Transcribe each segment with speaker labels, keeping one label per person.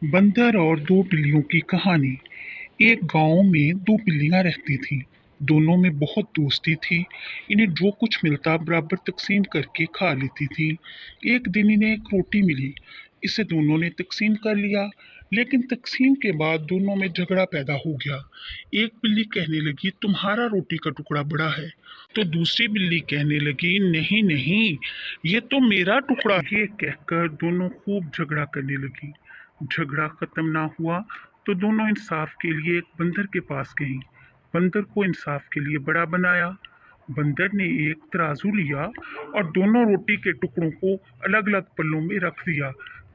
Speaker 1: बंदर और दो बिल्लियों की कहानी। एक गांव में दो बिल्लियां रहती थीं। दोनों में बहुत दोस्ती थी। इन्हें जो कुछ मिलता बराबर तकसीम करके खा लेती थीं। एक दिन इन्हें एक रोटी मिली। इसे दोनों ने तकसीम कर लिया। लेकिन तकसीम के बाद दोनों में झगड़ा पैदा हो गया। एक बिल्ली कहने लगी, तुम्हारा रोटी का टुकड़ा बड़ा है। तो दूसरी बिल्ली कहने लगी, नहीं नहीं, ये तो मेरा टुकड़ा। ये कहकर दोनों खूब झगड़ा करने लगी। झगड़ा खत्म ना हुआ तो दोनों इंसाफ के लिए एक बंदर के पास गईं। बंदर को इंसाफ के लिए बड़ा बनाया। बंदर ने एक तराजू लिया और दोनों रोटी के टुकड़ों को अलग अलग पल्लों में रख दिया।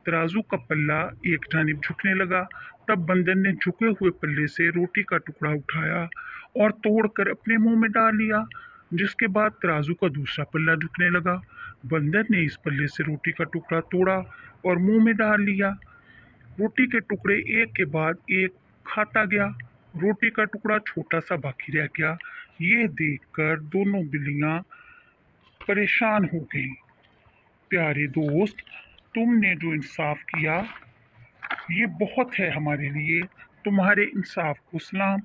Speaker 1: तराजू का पल्ला एक जानिब झुकने लगा। तब बंदर ने झुके हुए पल्ले से रोटी का टुकड़ा उठाया और तोड़कर अपने मुंह में डाल लिया। जिसके बाद तराजू का दूसरा पल्ला झुकने लगा। बंदर ने इस पल्ले से रोटी का टुकड़ा तोड़ा और मुंह में डाल लिया। रोटी के टुकड़े एक के बाद एक खाता गया। रोटी का टुकड़ा छोटा सा बाकी रह गया। ये देखकर दोनों बिल्लियां परेशान हो गईं। प्यारे दोस्त, तुमने जो इंसाफ किया ये बहुत है हमारे लिए। तुम्हारे इंसाफ को सलाम।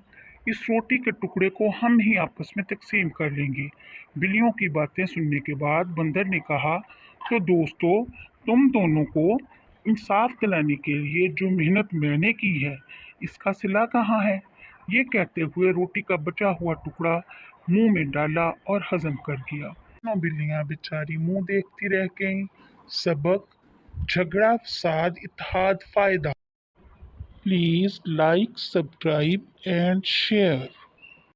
Speaker 1: इस रोटी के टुकड़े को हम ही आपस में तकसीम कर लेंगे। बिल्लियों की बातें सुनने के बाद बंदर ने कहा, तो दोस्तों, तुम दोनों को इंसाफ दिलाने के लिए जो मेहनत मैंने की है, इसका सिला कहाँ है? ये कहते हुए रोटी का बचा हुआ टुकड़ा मुंह में डाला और हजम कर दिया। दोनों बिल्लियां बेचारी मुंह देखती रह गईं। सबक: झगड़ा फसाद, इत्तेहाद फायदा। Please like, subscribe and share.